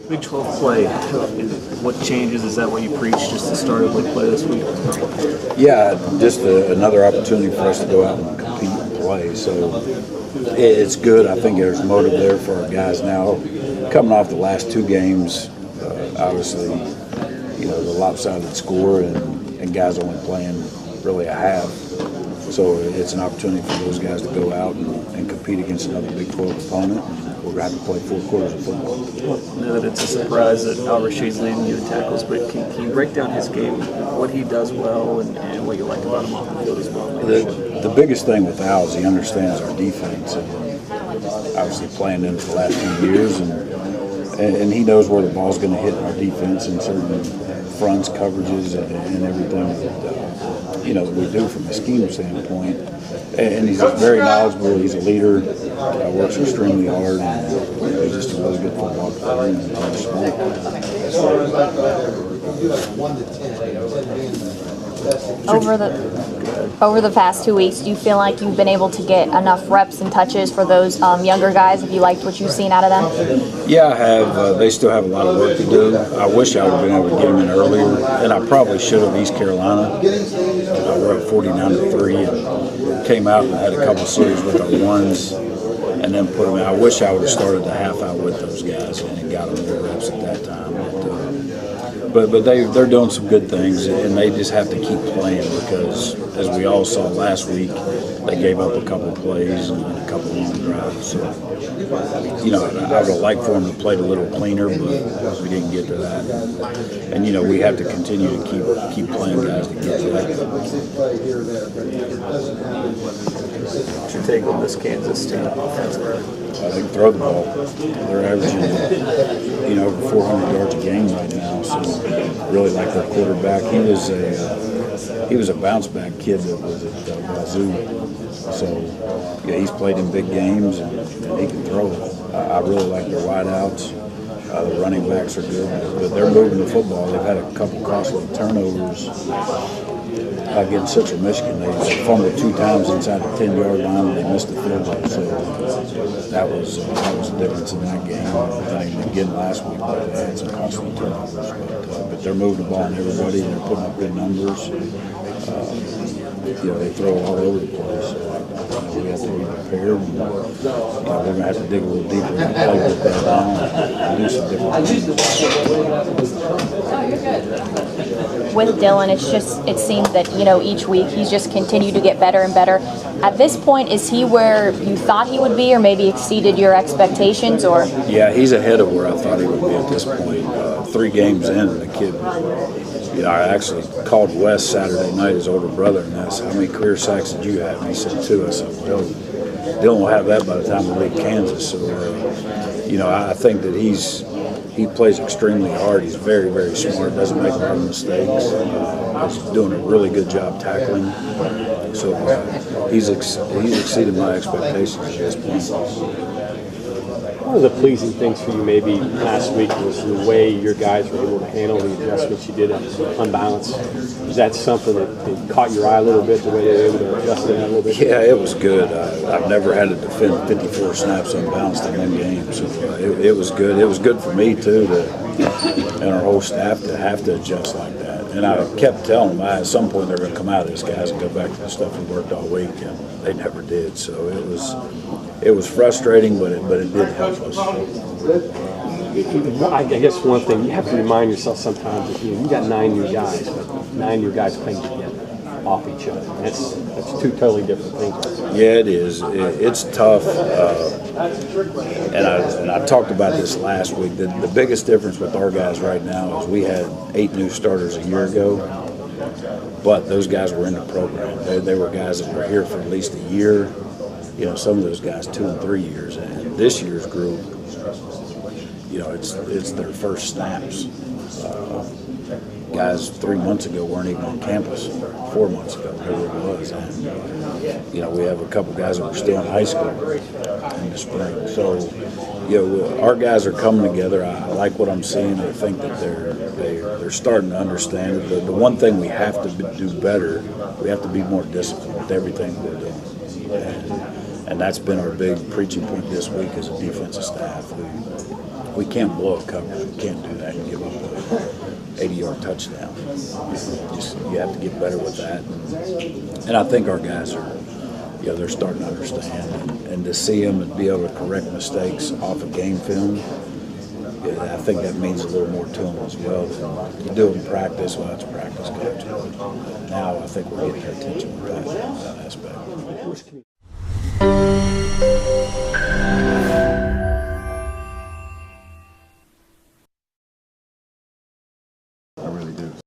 Big 12 play, what changes? Is that what you preach, just the start of league play this week? Yeah, just another opportunity for us to go out and compete and play. So it's good. I think there's motive there for our guys now. Coming off the last two games, obviously, the lopsided score and guys only playing really a half. So it's an opportunity for those guys to go out and compete against another Big 12 opponent. We're going to have to play 4 quarters of football. Well, I know that it's a surprise that Al-Rashid's leading you in tackles, but can you break down his game, what he does well, and what you like about him off the field as well? The biggest thing with Al is he understands our defense, and obviously playing in for the last few years, and he knows where the ball's going to hit in our defense and certain fronts, coverages, and everything that we do from a scheme standpoint. And he's very knowledgeable. He's a leader. Works extremely hard. And he's just a really good football player and smart. Over the past 2 weeks, do you feel like you've been able to get enough reps and touches for those younger guys? Have you liked what you've seen out of them? Yeah, I have. They still have a lot of work to do. I wish I would have been able to get them in earlier, and I probably should have. East Carolina, we're up 49-3, and came out and had a couple series with our ones, and then put them in. I wish I would have started the half out with those guys and got them more reps at that time. But they're doing some good things, and they just have to keep playing because, as we all saw last week, they gave up a couple of plays and a couple of long drives. So, I would have liked for them to play a little cleaner, but we didn't get to that. And we have to continue to keep playing guys to get to that. What's your take on this Kansas team offense? I think throw the ball. They're averaging, over 400 yards a game right now. So really like their quarterback. He was a bounce back kid that was at Wazoo. So he's played in big games and he can throw it. I really like their wideouts. The running backs are good, but they're moving the football. They've had a couple costly turnovers. Against Central Michigan, they fumbled 2 times inside the 10-yard line and they missed the field goal. So that was the difference in that game. And again, last week they had some costly turnovers, but they're moving the ball on everybody and they're putting up good numbers. They throw it all over the place. So we have to be prepared. And, we're going to have to dig a little deeper and play with that down and do some different things. With Dylan, it seems that each week he's just continued to get better and better. At this point, is he where you thought he would be, or maybe exceeded your expectations? Or yeah, he's ahead of where I thought he would be at this point. 3 games in, the kid. I actually called Wes Saturday night, his older brother, and asked, how many career sacks did you have? And he said 2. I said, well, Dylan will have that by the time we leave Kansas. So, I think that he plays extremely hard. He's very, very smart, doesn't make a lot of mistakes. He's doing a really good job tackling. So he's exceeded my expectations at this point. One of the pleasing things for you maybe last week was the way your guys were able to handle the adjustments you did on balance. Is that something that caught your eye a little bit, the way they were able to adjust that a little bit? Yeah, it was good. I've never had to defend 54 snaps unbalanced in one game, so it was good. It was good for me, too, and our whole staff to have to adjust like that. And I kept telling them, at some point they're going to come out of this, guys, and go back to the stuff we worked all week, and they never did. So it was frustrating, but it did help us. I guess one thing, you have to remind yourself sometimes that you got 9 new guys, but 9 new guys playing together off each other. That's 2 totally different things. Yeah, it is. It's tough. And I talked about this last week. The biggest difference with our guys right now is we had 8 new starters a year ago, but those guys were in the program. They were guys that were here for at least a year. Some of those guys 2 and 3 years. And this year's group, it's their first snaps. Guys 3 months ago weren't even on campus, 4 months ago, whatever it was. And, we have a couple guys that were still in high school in the spring. So, our guys are coming together. I like what I'm seeing. I think that they're starting to understand it. The one thing we have to do better, we have to be more disciplined with everything we're doing. And that's been our big preaching point this week as a defensive staff. we can't blow a coverage. We can't do that and give up a 80-yard touchdown. You have to get better with that. And I think our guys are, they're starting to understand. And to see them and be able to correct mistakes off of game film, I think that means a little more to them as well. You do it in practice, well, it's practice, coach. Now I think we're getting their attention with that aspect.